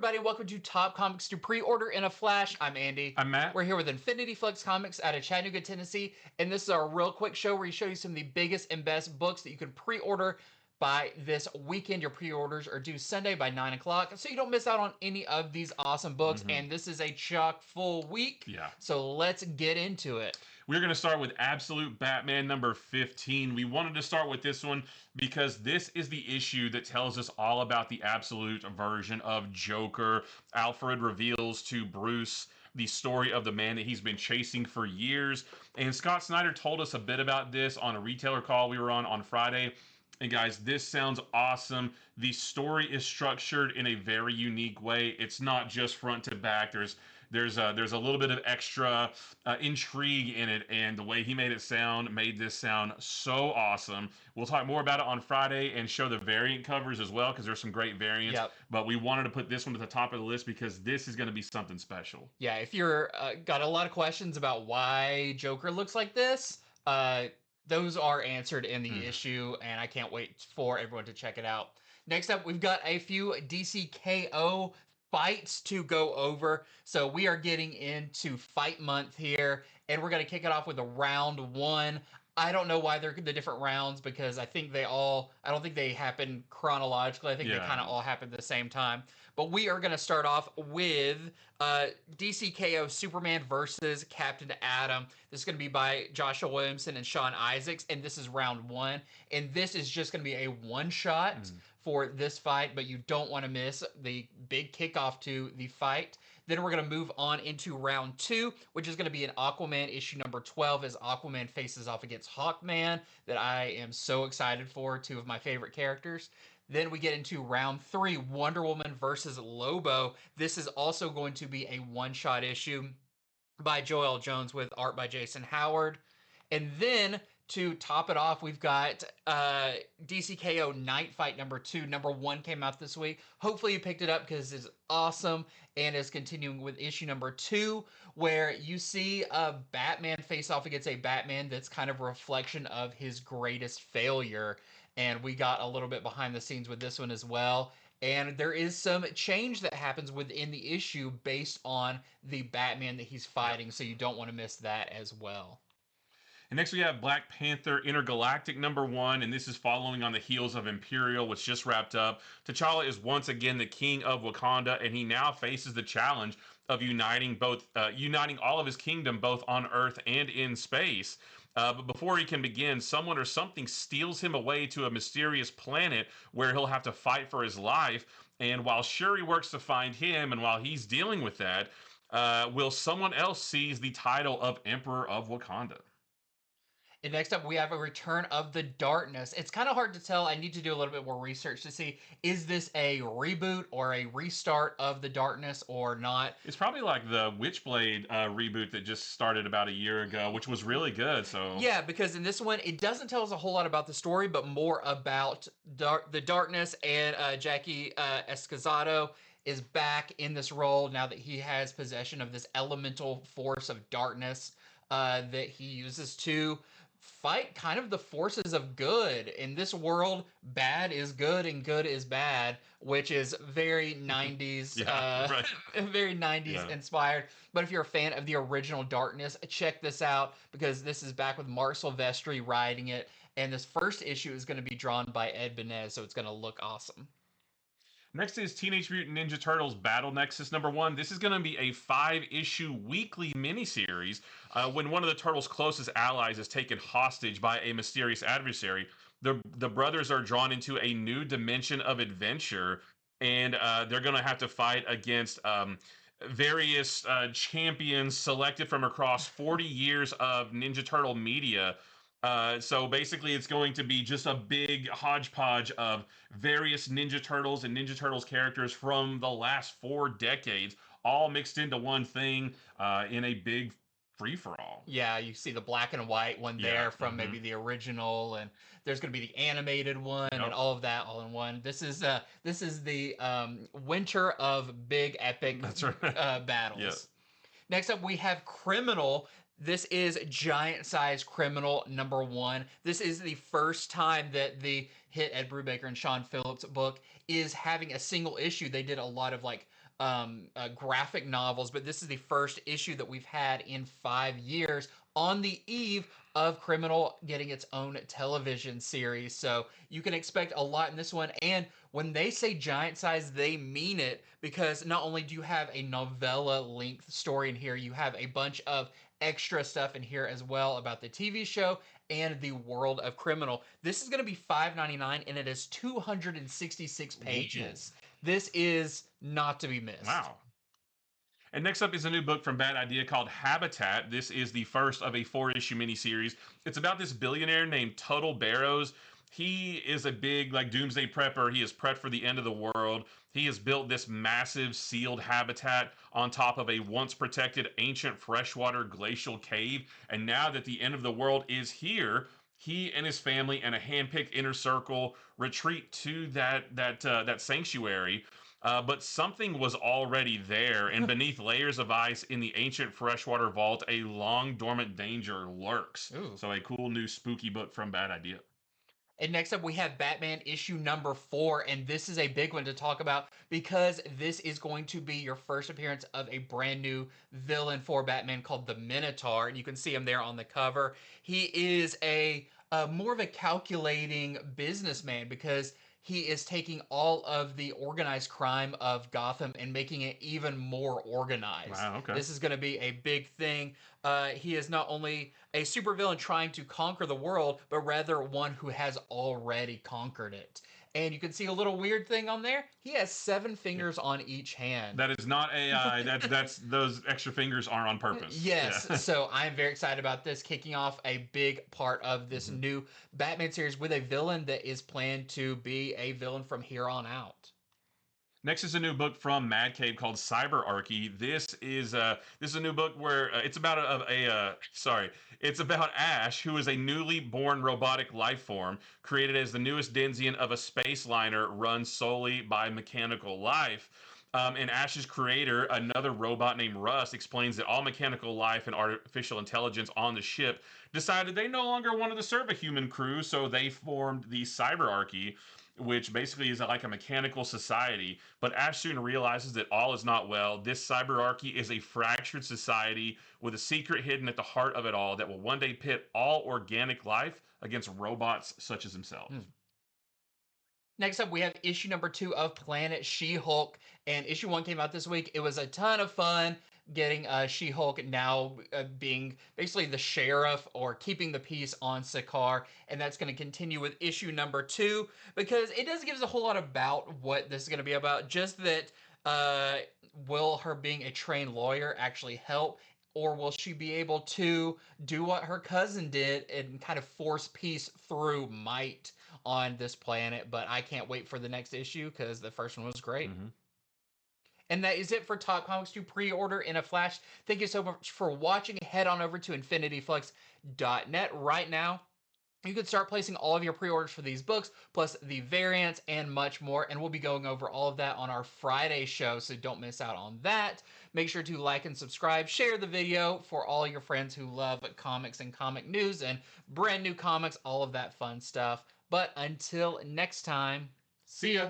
everybody, and welcome to Top Comics to Pre-Order in a Flash. I'm Andy. I'm Matt. We're here with Infinity Flux Comics out of Chattanooga, Tennessee, and this is our real quick show where we show you some of the biggest and best books that you can pre-order by this weekend. Your pre-orders are due Sunday by 9 o'clock, so you don't miss out on any of these awesome books, and this is a chock-full week, so let's get into it. We're going to start with Absolute Batman number 15. We wanted to start with this one because this is the issue that tells us all about the Absolute version of Joker. Alfred reveals to Bruce the story of the man that he's been chasing for years. And Scott Snyder told us a bit about this on a retailer call we were on Friday. And guys, this sounds awesome. The story is structured in a very unique way. It's not just front to back. There's a little bit of extra intrigue in it, and the way he made this sound so awesome. We'll talk more about it on Friday and show the variant covers as well, because there's some great variants. But we wanted to put this one at the top of the list because this is going to be something special. Yeah, if you're got a lot of questions about why Joker looks like this, those are answered in the issue, and I can't wait for everyone to check it out. Next up, we've got a few DCKO fights to go over. So we are getting into fight month here, and we're going to kick it off with a round one. I don't know why they're the different rounds, because I don't think they happen chronologically. I think they kind of all happen at the same time. But we are going to start off with DCKO Superman versus Captain Atom. This is going to be by Joshua Williamson and Sean Isaacs, and this is round one. And this is just going to be a one-shot for this fight, but you don't want to miss the big kickoff to the fight. Then we're going to move on into round two, which is going to be an Aquaman issue number 12 as Aquaman faces off against Hawkman, that I am so excited for, two of my favorite characters. Then we get into round three, Wonder Woman versus Lobo. This is also going to be a one-shot issue by Joel Jones with art by Jason Howard. And then to top it off, we've got DCKO Night Fight number 2. Number 1 came out this week. Hopefully you picked it up because it's awesome, and is continuing with issue number 2, where you see a Batman face off against a Batman that's kind of a reflection of his greatest failure. And we got a little bit behind the scenes with this one as well. And there is some change that happens within the issue based on the Batman that he's fighting, so you don't want to miss that as well. And next we have Black Panther Intergalactic number 1, and this is following on the heels of Imperial, which just wrapped up. T'Challa is once again the king of Wakanda, and he now faces the challenge of uniting all of his kingdom, both on Earth and in space. But before he can begin, someone or something steals him away to a mysterious planet where he'll have to fight for his life. And while Shuri works to find him, and while he's dealing with that, will someone else seize the title of Emperor of Wakanda? And next up, we have a Return of the Darkness. It's kind of hard to tell. I need to do a little bit more research to see, is this a reboot or a restart of the Darkness or not? It's probably like the Witchblade reboot that just started about a year ago, which was really good. So yeah, because in this one, it doesn't tell us a whole lot about the story, but more about the Darkness, and Jackie Escazado is back in this role now that he has possession of this elemental force of darkness that he uses to fight kind of the forces of good. In this world, bad is good and good is bad, which is very 90s, very 90s inspired. But if you're a fan of the original Darkness, check this out, because this is back with Mark Silvestri writing it, and this first issue is going to be drawn by Ed Benez, so it's going to look awesome. Next is Teenage Mutant Ninja Turtles Battle Nexus number 1. This is going to be a 5-issue weekly miniseries when one of the Turtles' closest allies is taken hostage by a mysterious adversary. The brothers are drawn into a new dimension of adventure, and they're going to have to fight against various champions selected from across 40 years of Ninja Turtle media. So basically, it's going to be just a big hodgepodge of various Ninja Turtles and Ninja Turtles characters from the last 4 decades, all mixed into one thing in a big free-for-all. Yeah, you see the black and white one there from maybe the original, and there's going to be the animated one, and all of that all in one. This is the winter of big epic battles. Next up, we have Criminal. This is Giant Size Criminal number 1. This is the first time that the hit Ed Brubaker and Sean Phillips book is having a single issue. They did a lot of like graphic novels, but this is the first issue that we've had in 5 years on the eve of Criminal getting its own television series. So you can expect a lot in this one. And when they say giant size, they mean it, because not only do you have a novella length story in here, you have a bunch of extra stuff in here as well about the TV show and the world of Criminal. This is going to be $5.99 and it is 266 pages. This is not to be missed. Wow. And next up is a new book from Bad Idea called Habitat. This is the first of a 4-issue miniseries. It's about this billionaire named Tuttle Barrows. He is a big doomsday prepper. He is prepped for the end of the world. He has built this massive sealed habitat on top of a once protected ancient freshwater glacial cave. And now that the end of the world is here, he and his family and a handpicked inner circle retreat to that sanctuary. But something was already there, and beneath layers of ice in the ancient freshwater vault, a long dormant danger lurks. Ooh. So, a cool new spooky book from Bad Idea. And next up, we have Batman issue number 4, and this is a big one to talk about because this is going to be your first appearance of a brand new villain for Batman called the Minotaur, and you can see him there on the cover. He is a more of a calculating businessman because he is taking all of the organized crime of Gotham and making it even more organized. Wow, okay. This is going to be a big thing. He is not only a supervillain trying to conquer the world, but rather one who has already conquered it. And you can see a little weird thing on there. He has 7 fingers on each hand. That is not AI. That's those extra fingers are on purpose. Yes. Yeah. So I'm very excited about this, kicking off a big part of this new Batman series with a villain that is planned to be a villain from here on out. Next is a new book from Mad Cave called Cyberarchy. This is a new book where it's about it's about Ash, who is a newly born robotic life form created as the newest denizen of a space liner run solely by mechanical life. And Ash's creator, another robot named Rust, explains that all mechanical life and artificial intelligence on the ship decided they no longer wanted to serve a human crew, so they formed the Cyberarchy, which basically is like a mechanical society. But Ash soon realizes that all is not well. This cyberarchy is a fractured society with a secret hidden at the heart of it all that will one day pit all organic life against robots such as himself. Next up, we have issue number 2 of Planet She-Hulk, and issue 1 came out this week. It was a ton of fun getting She-Hulk now being basically the sheriff or keeping the peace on Sakaar, and that's going to continue with issue number 2 because it doesn't give us a whole lot about what this is going to be about, just that will her being a trained lawyer actually help, or will she be able to do what her cousin did and kind of force peace through might on this planet? But I can't wait for the next issue because the first one was great. And that is it for Top Comics to pre-order in a flash. Thank you so much for watching. Head on over to infinityflux.net right now. You can start placing all of your pre-orders for these books, plus the variants and much more. And we'll be going over all of that on our Friday show, so don't miss out on that. Make sure to like and subscribe. Share the video for all your friends who love comics and comic news and brand new comics, all of that fun stuff. But until next time, see ya.